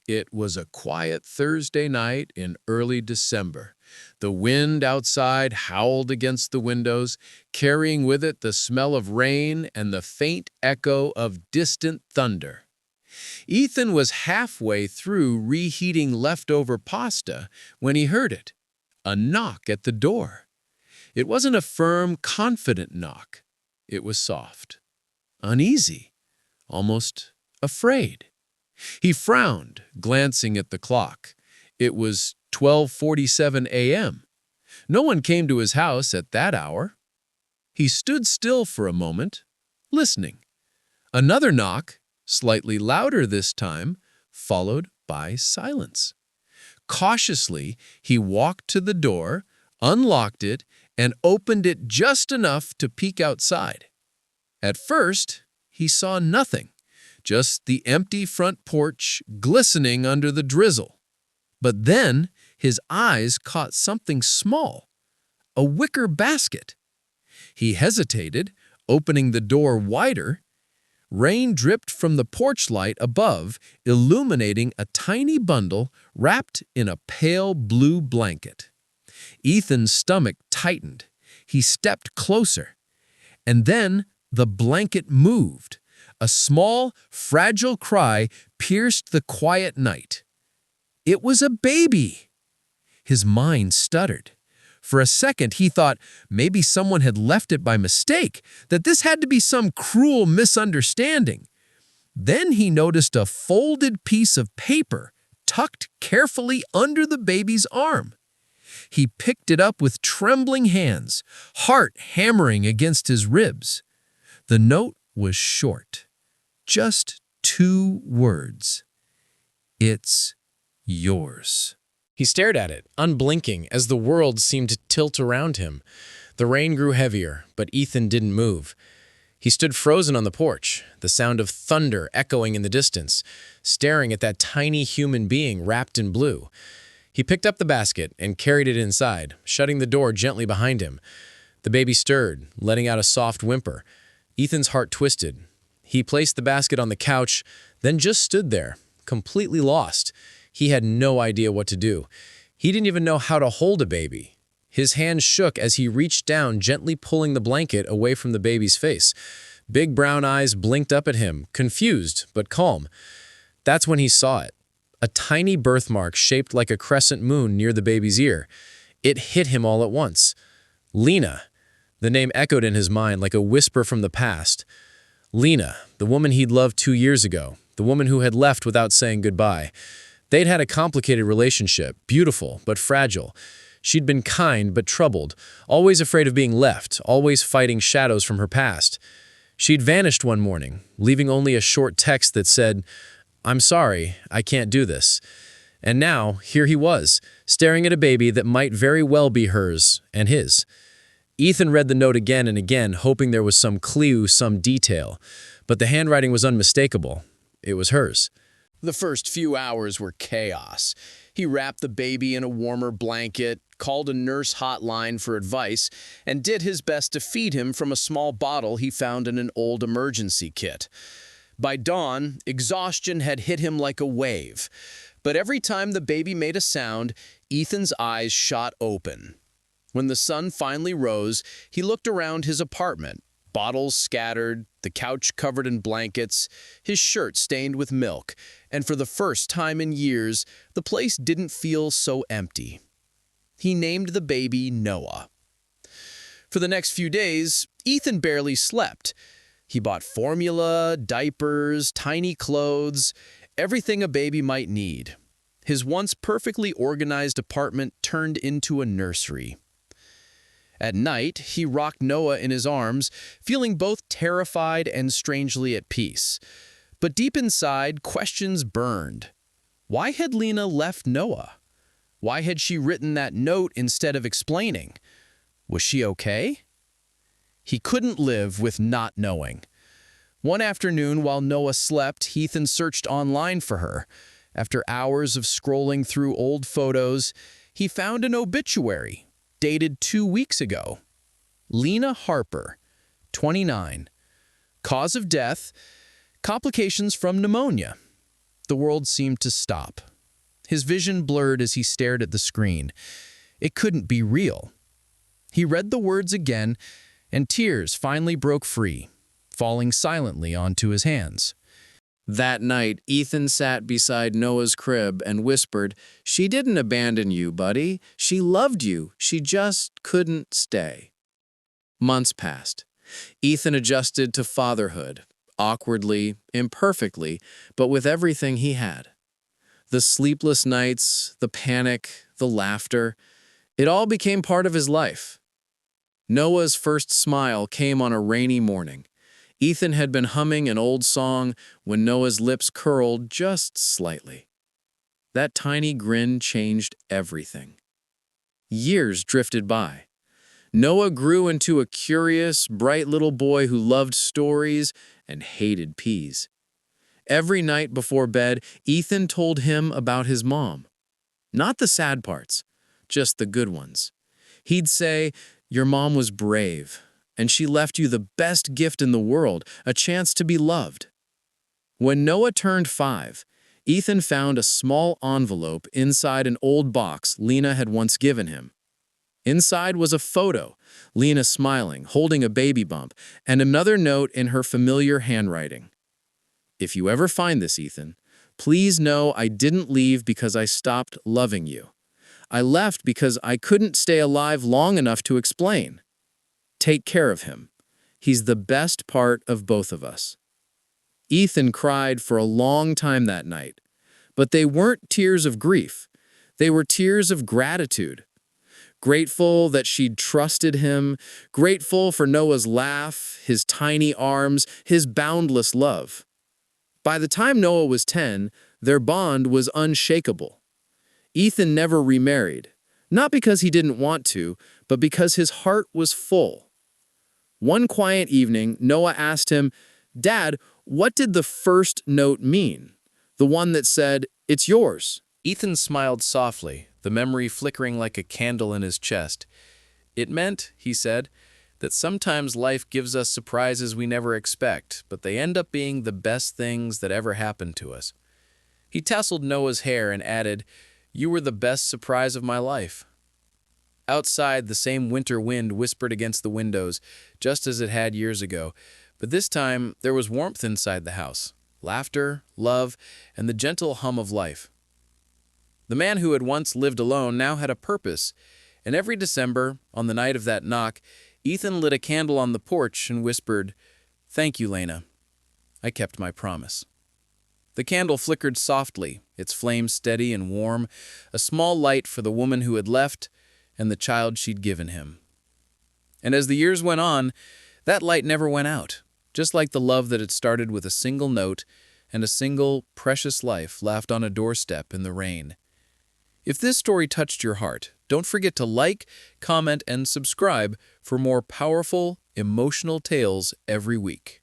It was a quiet Thursday night in early December. The wind outside howled against the windows, carrying with it the smell of rain and the faint echo of distant thunder. Ethan was halfway through reheating leftover pasta when he heard it, a knock at the door. It wasn't a firm, confident knock. It was soft, uneasy, almost afraid. He frowned, glancing at the clock. It was 12:47 a.m. No one came to his house at that hour. He stood still for a moment, listening. Another knock, slightly louder this time, followed by silence. Cautiously, he walked to the door, unlocked it, and opened it just enough to peek outside. At first, he saw nothing, just the empty front porch glistening under the drizzle. But then his eyes caught something small, a wicker basket. He hesitated, opening the door wider. Rain dripped from the porch light above, illuminating a tiny bundle wrapped in a pale blue blanket. Ethan's stomach tightened. He stepped closer. And then the blanket moved. A small, fragile cry pierced the quiet night. It was a baby! His mind stuttered. For a second, he thought maybe someone had left it by mistake, that this had to be some cruel misunderstanding. Then he noticed a folded piece of paper tucked carefully under the baby's arm. He picked it up with trembling hands, heart hammering against his ribs. The note was short. Just 2 words. It's yours. He stared at it, unblinking, as the world seemed to tilt around him. The rain grew heavier, but Ethan didn't move. He stood frozen on the porch, the sound of thunder echoing in the distance, staring at that tiny human being wrapped in blue. He picked up the basket and carried it inside, shutting the door gently behind him. The baby stirred, letting out a soft whimper. Ethan's heart twisted. He placed the basket on the couch, then just stood there, completely lost. He had no idea what to do. He didn't even know how to hold a baby. His hand shook as he reached down, gently pulling the blanket away from the baby's face. Big brown eyes blinked up at him, confused but calm. That's when he saw it. A tiny birthmark shaped like a crescent moon near the baby's ear. It hit him all at once. Lena. The name echoed in his mind like a whisper from the past. Lena, the woman he'd loved 2 years ago, the woman who had left without saying goodbye. They'd had a complicated relationship, beautiful but fragile. She'd been kind but troubled, always afraid of being left, always fighting shadows from her past. She'd vanished one morning, leaving only a short text that said, "I'm sorry, I can't do this." And now, here he was, staring at a baby that might very well be hers and his. Ethan read the note again and again, hoping there was some clue, some detail. But the handwriting was unmistakable. It was hers. The first few hours were chaos. He wrapped the baby in a warmer blanket, called a nurse hotline for advice, and did his best to feed him from a small bottle he found in an old emergency kit. By dawn, exhaustion had hit him like a wave. But every time the baby made a sound, Ethan's eyes shot open. When the sun finally rose, he looked around his apartment. Bottles scattered, the couch covered in blankets, his shirt stained with milk, and for the first time in years, the place didn't feel so empty. He named the baby Noah. For the next few days, Ethan barely slept. He bought formula, diapers, tiny clothes, everything a baby might need. His once perfectly organized apartment turned into a nursery. At night, he rocked Noah in his arms, feeling both terrified and strangely at peace. But deep inside, questions burned. Why had Lena left Noah? Why had she written that note instead of explaining? Was she okay? He couldn't live with not knowing. One afternoon, while Noah slept, Ethan searched online for her. After hours of scrolling through old photos, he found an obituary dated 2 weeks ago. Lena Harper, 29. Cause of death, complications from pneumonia. The world seemed to stop. His vision blurred as he stared at the screen. It couldn't be real. He read the words again, and tears finally broke free, falling silently onto his hands. That night, Ethan sat beside Noah's crib and whispered, "She didn't abandon you, buddy. She loved you. She just couldn't stay." Months passed. Ethan adjusted to fatherhood, awkwardly, imperfectly, but with everything he had. The sleepless nights, the panic, the laughter, it all became part of his life. Noah's first smile came on a rainy morning. Ethan had been humming an old song when Noah's lips curled just slightly. That tiny grin changed everything. Years drifted by. Noah grew into a curious, bright little boy who loved stories and hated peas. Every night before bed, Ethan told him about his mom. Not the sad parts, just the good ones. He'd say, "Your mom was brave, and she left you the best gift in the world, a chance to be loved." When Noah turned 5, Ethan found a small envelope inside an old box Lena had once given him. Inside was a photo, Lena smiling, holding a baby bump, and another note in her familiar handwriting. "If you ever find this, Ethan, please know I didn't leave because I stopped loving you. I left because I couldn't stay alive long enough to explain. Take care of him. He's the best part of both of us." Ethan cried for a long time that night, but they weren't tears of grief. They were tears of gratitude. Grateful that she'd trusted him, grateful for Noah's laugh, his tiny arms, his boundless love. By the time Noah was 10, their bond was unshakable. Ethan never remarried, not because he didn't want to, but because his heart was full. One quiet evening, Noah asked him, "Dad, what did the first note mean? The one that said, 'It's yours.'" Ethan smiled softly, the memory flickering like a candle in his chest. "It meant," he said, "that sometimes life gives us surprises we never expect, but they end up being the best things that ever happened to us." He tousled Noah's hair and added, "You were the best surprise of my life." Outside, the same winter wind whispered against the windows, just as it had years ago, but this time there was warmth inside the house, laughter, love, and the gentle hum of life. The man who had once lived alone now had a purpose, and every December, on the night of that knock, Ethan lit a candle on the porch and whispered, "Thank you, Lena. I kept my promise." The candle flickered softly, its flame steady and warm, a small light for the woman who had left and the child she'd given him. And as the years went on, that light never went out, just like the love that had started with a single note and a single, precious life left on a doorstep in the rain. If this story touched your heart, don't forget to like, comment, and subscribe for more powerful, emotional tales every week.